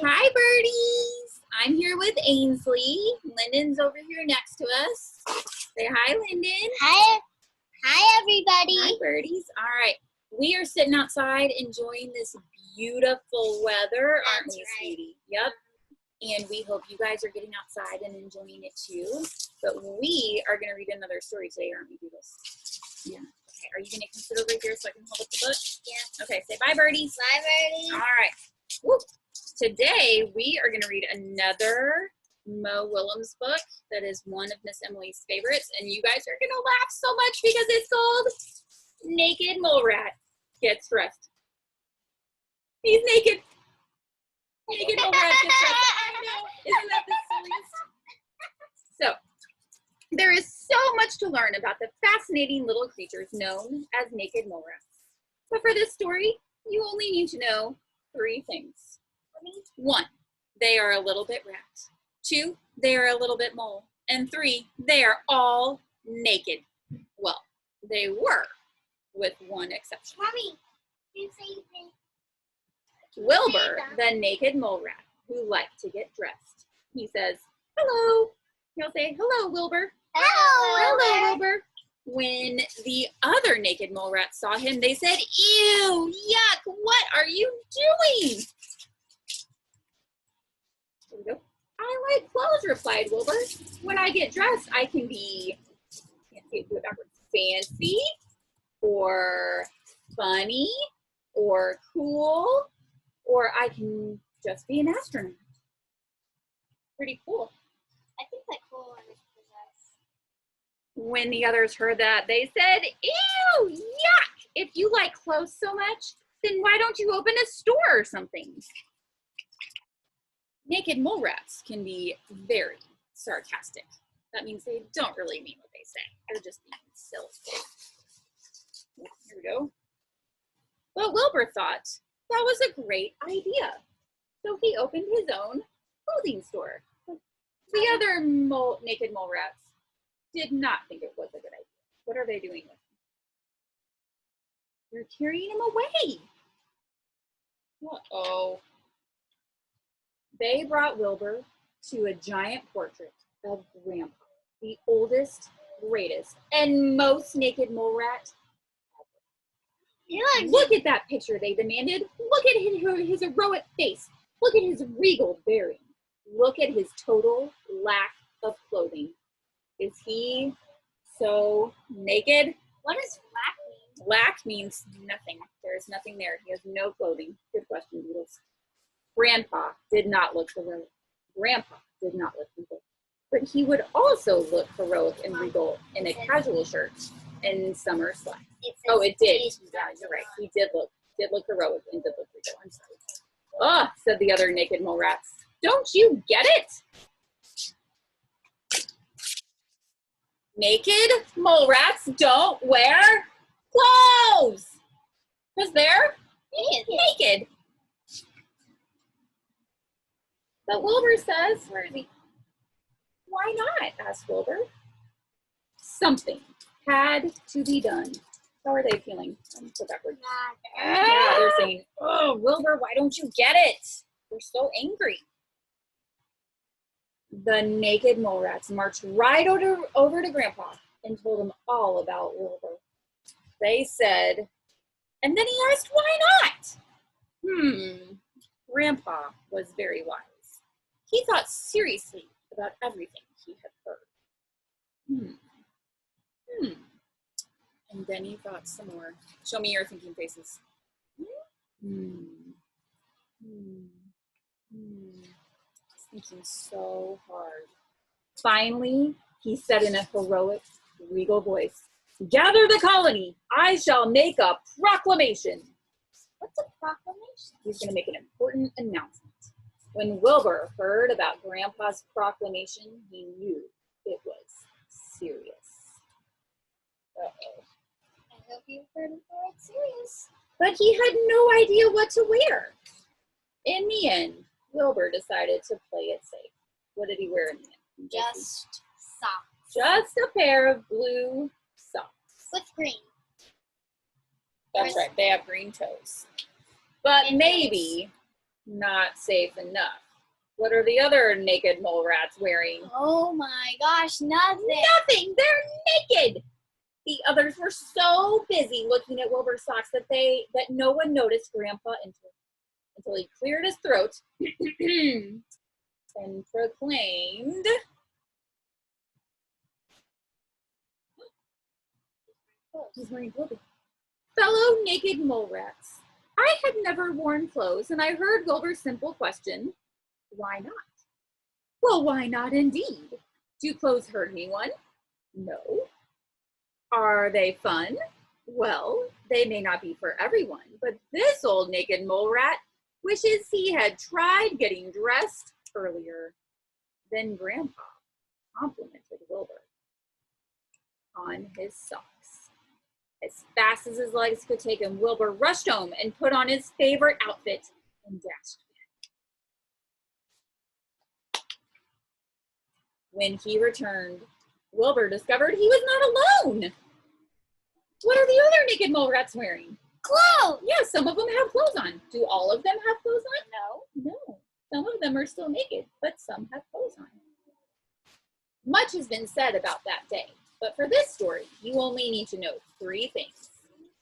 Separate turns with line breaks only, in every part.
Hi, birdies. I'm here with Ainsley. Lyndon's over here next to us. Say hi, Lyndon.
Hi. Hi, everybody.
Hi, birdies. All right. We are sitting outside enjoying this beautiful weather, aren't we, sweetie? Yep. And we hope you guys are getting outside and enjoying it too. But we are going to read another story today, aren't we, Doodles? Yeah. Okay. Are you going to come sit over here so I can hold up the book? Yeah. Okay. Say bye, birdies.
Bye, birdies.
All right. Woo. Today, we are going to read another Mo Willems book that is one of Miss Emily's favorites. And you guys are going to laugh so much because it's called Naked Mole Rat Gets Dressed. He's naked. Naked Mole Rat Gets Dressed. I know. Isn't that the silliest? So, there is so much to learn about the fascinating little creatures known as naked mole rats. But for this story, you only need to know 3 things. 1, they are a little bit rat. 2, they are a little bit mole. And 3, they are all naked. Well, they were, with one exception.
Mommy, you say anything?
Wilbur, the naked mole rat, who liked to get dressed. He says, hello. He'll say, hello, Wilbur.
Hello,
Hello, Wilbur. When the other naked mole rats saw him, they said, ew, yuck, what are you doing? There we go. I like clothes, replied Wilbur. When I get dressed, I can be, can't see it, do it backwards, fancy, or funny, or cool, or I can just be an astronaut. Pretty cool.
I think that cool one is possessed.
When the others heard that, they said, ew, yuck! If you like clothes so much, then why don't you open a store or something? Naked mole rats can be very sarcastic. That means they don't really mean what they say. They're just being silly. Here we go. But Wilbur thought that was a great idea. So he opened his own clothing store. The other naked mole rats did not think it was a good idea. What are they doing with him? They're carrying him away. Uh-oh. They brought Wilbur to a giant portrait of Grandpa, the oldest, greatest, and most naked mole rat ever. Look at that picture, they demanded. Look at his heroic face. Look at his regal bearing. Look at his total lack of clothing. Is he so naked?
What does lack mean?
Lack means nothing. There is nothing there. He has no clothing. Good question, Beatles. Grandpa did not look heroic. Grandpa did not look regal. But he would also look heroic and regal in a casual shirt and summer slacks. Oh, it did. Yeah, you're right. He did look heroic and did look regal. I'm sorry. Oh, said the other naked mole rats. Don't you get it? Naked mole rats don't wear clothes because they're naked. But Wilbur says, where is he? Why not? Asked Wilbur. Something had to be done. How are they feeling? Let me go backwards. Yeah, they're saying, oh, Wilbur, why don't you get it? They're so angry. The naked mole rats marched right over to Grandpa and told him all about Wilbur. They said, and then he asked, why not? Grandpa was very wise. He thought seriously about everything he had heard. And then he thought some more. Show me your thinking faces. Thinking so hard. Finally, he said in a heroic, regal voice, gather the colony. I shall make a proclamation. What's a proclamation? He's going to make an important announcement. When Wilbur heard about Grandpa's proclamation, he knew it was serious. Uh-oh.
I hope you heard it serious.
But he had no idea what to wear. In the end, Wilbur decided to play it safe. What did he wear in the end?
Just socks.
Just a pair of blue socks.
With green.
That's right. They have green toes. But maybe Not safe enough. What are the other naked mole rats wearing?
Oh my gosh, nothing.
Nothing. They're naked. The others were so busy looking at Wilbur's socks that no one noticed Grandpa until he cleared his throat and proclaimed, he's wearing clothing. Fellow naked mole rats, I had never worn clothes, and I heard Wilbur's simple question, why not? Well, why not indeed? Do clothes hurt anyone? No. Are they fun? Well, they may not be for everyone, but this old naked mole rat wishes he had tried getting dressed earlier. Then Grandpa complimented Wilbur on his socks. As fast as his legs could take him, Wilbur rushed home and put on his favorite outfit and dashed to bed. When he returned, Wilbur discovered he was not alone. What are the other naked mole rats wearing?
Clothes.
Yeah, some of them have clothes on. Do all of them have clothes on?
No.
No. Some of them are still naked, but some have clothes on. Much has been said about that day, but for this story, you only need to know 3 things.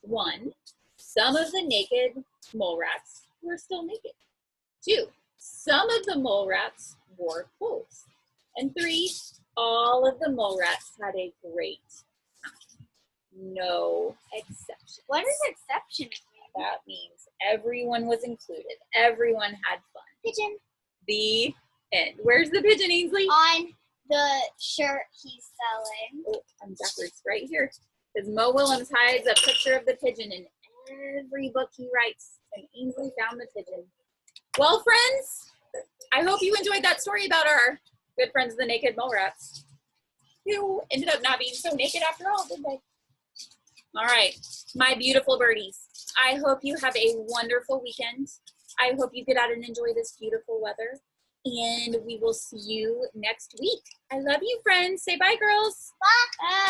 1, some of the naked mole rats were still naked. 2, some of the mole rats wore clothes. And 3, all of the mole rats had a great time. No exceptions.
What does exception mean?
That means everyone was included. Everyone had fun.
Pigeon.
The end. Where's the pigeon, Ainsley?
On the shirt he's selling.
Oh, I'm backwards. Right here. Because Mo Willems hides a picture of the pigeon in every book he writes. And Ainsley found the pigeon. Well, friends, I hope you enjoyed that story about our good friends, the naked mole rats, who ended up not being so naked after all, did they? All right, my beautiful birdies, I hope you have a wonderful weekend. I hope you get out and enjoy this beautiful weather, and we will see you next week. I love you, friends. Say bye, girls.
Bye.